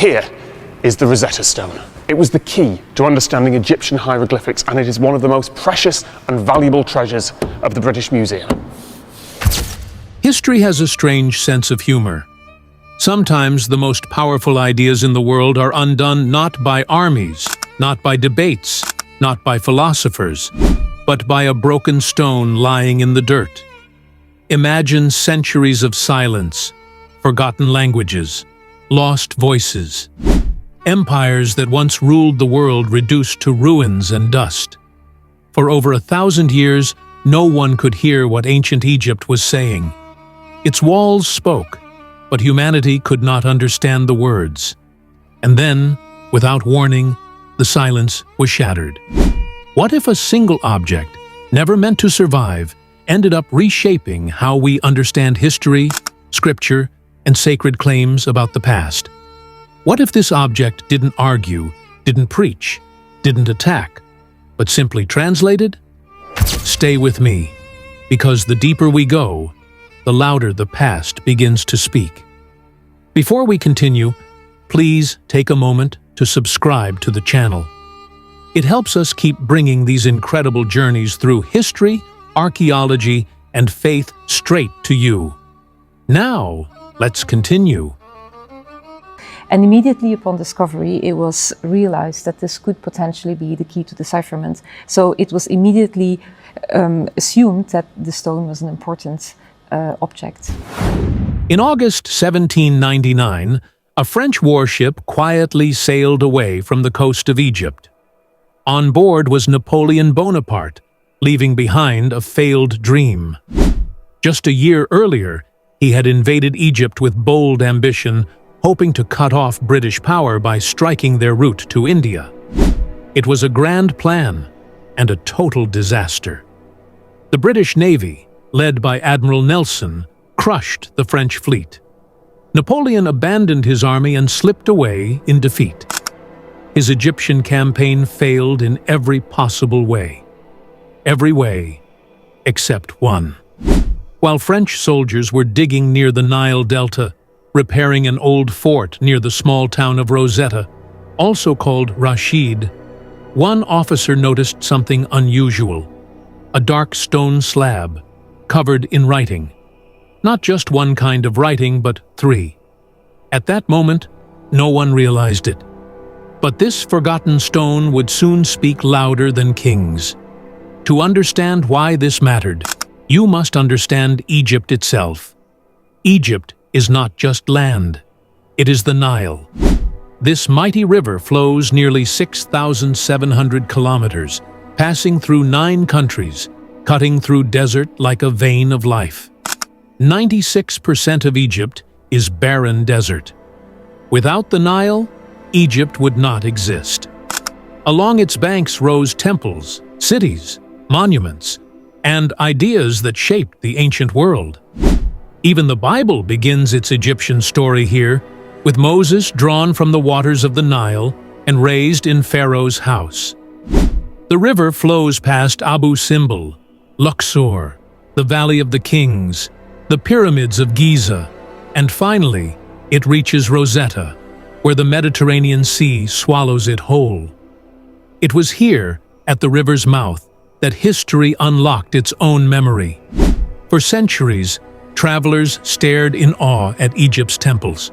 here is the Rosetta Stone. It was the key to understanding Egyptian hieroglyphics, and it is one of the most precious and valuable treasures of the British Museum. History has a strange sense of humor. Sometimes the most powerful ideas in the world are undone not by armies, not by debates, not by philosophers, but by a broken stone lying in the dirt. Imagine centuries of silence, forgotten languages, lost voices, empires that once ruled the world reduced to ruins and dust. For over 1,000 years, no one could hear what ancient Egypt was saying. Its walls spoke, but humanity could not understand the words. And then, without warning, the silence was shattered. What if a single object, never meant to survive, ended up reshaping how we understand history, scripture, and sacred claims about the past? What if this object didn't argue, didn't preach, didn't attack, but simply translated? Stay with me, because the deeper we go, the louder the past begins to speak. Before we continue, please take a moment to subscribe to the channel. It helps us keep bringing these incredible journeys through history, archaeology, and faith straight to you. Now, let's continue. And immediately upon discovery, it was realized that this could potentially be the key to decipherment. So it was immediately assumed that the stone was an important object. In August 1799, a French warship quietly sailed away from the coast of Egypt. On board was Napoleon Bonaparte, leaving behind a failed dream. Just a year earlier, he had invaded Egypt with bold ambition, hoping to cut off British power by striking their route to India. It was a grand plan and a total disaster. The British Navy, led by Admiral Nelson, crushed the French fleet. Napoleon abandoned his army and slipped away in defeat. His Egyptian campaign failed in every possible way. Every way except one. While French soldiers were digging near the Nile Delta, repairing an old fort near the small town of Rosetta, also called Rashid, one officer noticed something unusual: a dark stone slab covered in writing. Not just one kind of writing, but three. At that moment, no one realized it. But this forgotten stone would soon speak louder than kings. To understand why this mattered, you must understand Egypt itself. Egypt is not just land. It is the Nile. This mighty river flows nearly 6,700 kilometers, passing through 9 countries, cutting through desert like a vein of life. 96% of Egypt is barren desert. Without the Nile, Egypt would not exist. Along its banks rose temples, cities, monuments, and ideas that shaped the ancient world. Even the Bible begins its Egyptian story here, with Moses drawn from the waters of the Nile and raised in Pharaoh's house. The river flows past Abu Simbel, Luxor, the Valley of the Kings, the pyramids of Giza, and finally, it reaches Rosetta, where the Mediterranean Sea swallows it whole. It was here, at the river's mouth, that history unlocked its own memory. For centuries, travelers stared in awe at Egypt's temples.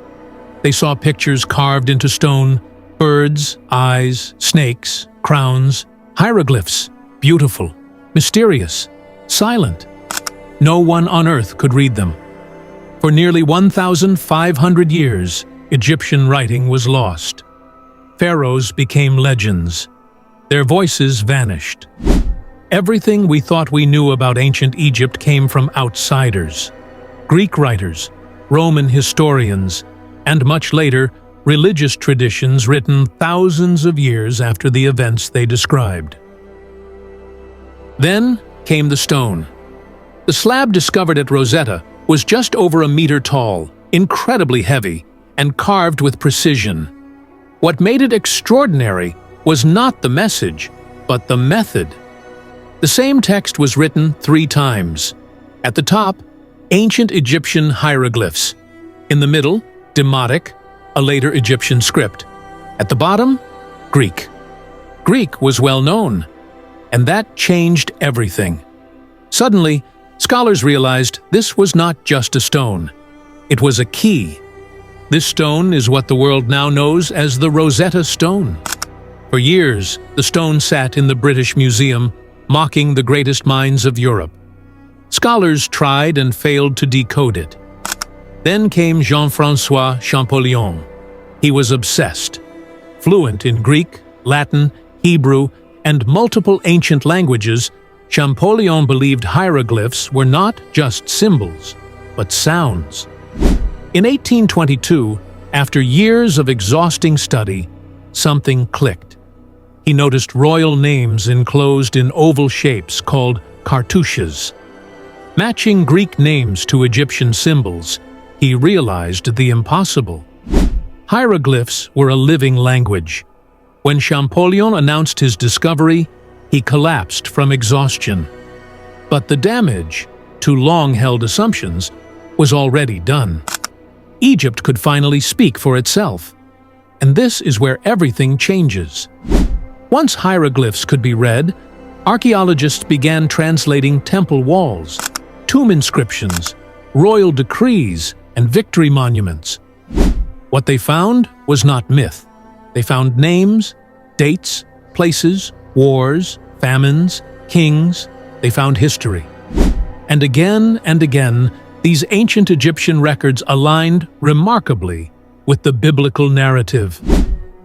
They saw pictures carved into stone, birds, eyes, snakes, crowns, hieroglyphs, beautiful, mysterious, silent. No one on earth could read them. For nearly 1,500 years, Egyptian writing was lost. Pharaohs became legends. Their voices vanished. Everything we thought we knew about ancient Egypt came from outsiders. Greek writers, Roman historians, and much later, religious traditions written thousands of years after the events they described. Then came the stone. The slab discovered at Rosetta was just over a meter tall, incredibly heavy, and carved with precision. What made it extraordinary was not the message, but the method. The same text was written 3 times. At the top, ancient Egyptian hieroglyphs. In the middle, Demotic, a later Egyptian script. At the bottom, Greek. Greek was well known, and that changed everything. Suddenly, scholars realized this was not just a stone. It was a key. This stone is what the world now knows as the Rosetta Stone. For years, the stone sat in the British Museum, mocking the greatest minds of Europe. Scholars tried and failed to decode it. Then came Jean-François Champollion. He was obsessed. Fluent in Greek, Latin, Hebrew, and multiple ancient languages, Champollion believed hieroglyphs were not just symbols, but sounds. In 1822, after years of exhausting study, something clicked. He noticed royal names enclosed in oval shapes called cartouches. Matching Greek names to Egyptian symbols, he realized the impossible. Hieroglyphs were a living language. When Champollion announced his discovery, he collapsed from exhaustion. But the damage to long-held assumptions was already done. Egypt could finally speak for itself. And this is where everything changes. Once hieroglyphs could be read, archaeologists began translating temple walls, tomb inscriptions, royal decrees, and victory monuments. What they found was not myth. They found names, dates, places, wars, famines, kings. They found history. And again, these ancient Egyptian records aligned remarkably with the biblical narrative.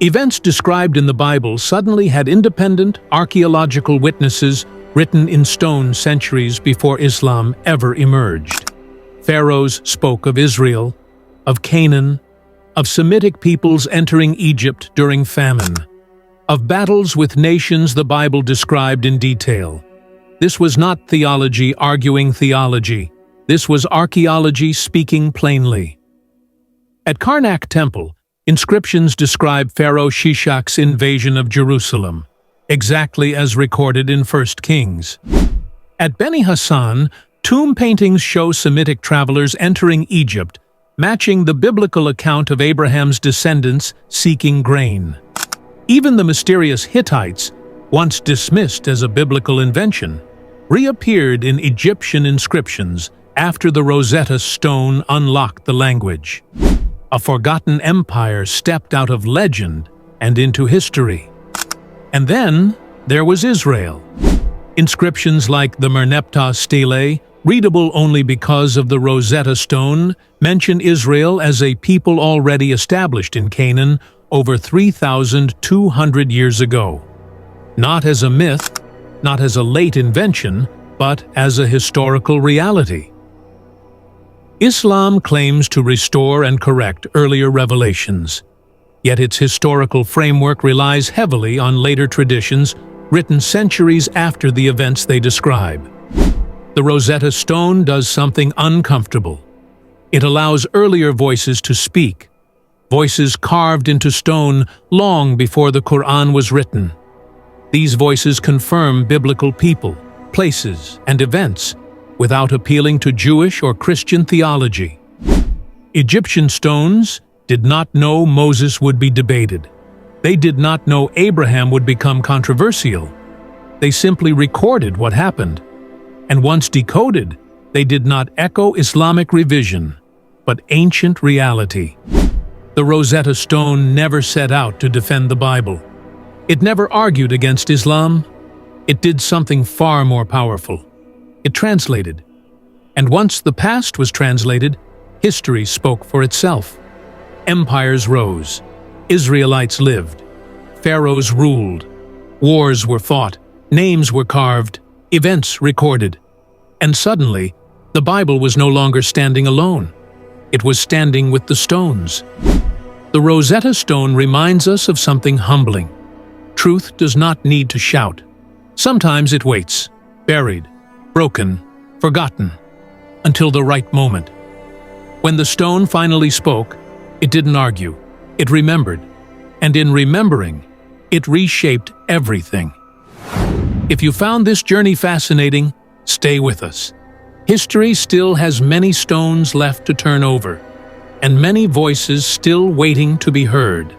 Events described in the Bible suddenly had independent archaeological witnesses written in stone centuries before Islam ever emerged. Pharaohs spoke of Israel, of Canaan, of Semitic peoples entering Egypt during famine, of battles with nations the Bible described in detail. This was not theology arguing theology. This was archaeology speaking plainly. At Karnak Temple, inscriptions describe Pharaoh Shishak's invasion of Jerusalem, exactly as recorded in 1 Kings. At Beni Hassan, tomb paintings show Semitic travelers entering Egypt, matching the biblical account of Abraham's descendants seeking grain. Even the mysterious Hittites, once dismissed as a biblical invention, reappeared in Egyptian inscriptions after the Rosetta Stone unlocked the language. A forgotten empire stepped out of legend and into history. And then there was Israel. Inscriptions like the Merneptah Stele, readable only because of the Rosetta Stone, mention Israel as a people already established in Canaan over 3,200 years ago. Not as a myth, not as a late invention, but as a historical reality. Islam claims to restore and correct earlier revelations, yet its historical framework relies heavily on later traditions written centuries after the events they describe. The Rosetta Stone does something uncomfortable. It allows earlier voices to speak, voices carved into stone long before the Quran was written. These voices confirm biblical people, places, and events without appealing to Jewish or Christian theology. Egyptian stones did not know Moses would be debated. They did not know Abraham would become controversial. They simply recorded what happened. And once decoded, they did not echo Islamic revision, but ancient reality. The Rosetta Stone never set out to defend the Bible. It never argued against Islam. It did something far more powerful. It translated. And once the past was translated, history spoke for itself. Empires rose. Israelites lived. Pharaohs ruled. Wars were fought. Names were carved. Events recorded. And suddenly, the Bible was no longer standing alone. It was standing with the stones. The Rosetta Stone reminds us of something humbling. Truth does not need to shout. Sometimes it waits, buried, broken, forgotten, until the right moment. When the stone finally spoke, it didn't argue. It remembered. And in remembering, it reshaped everything. If you found this journey fascinating, stay with us. History still has many stones left to turn over. and many voices still waiting to be heard.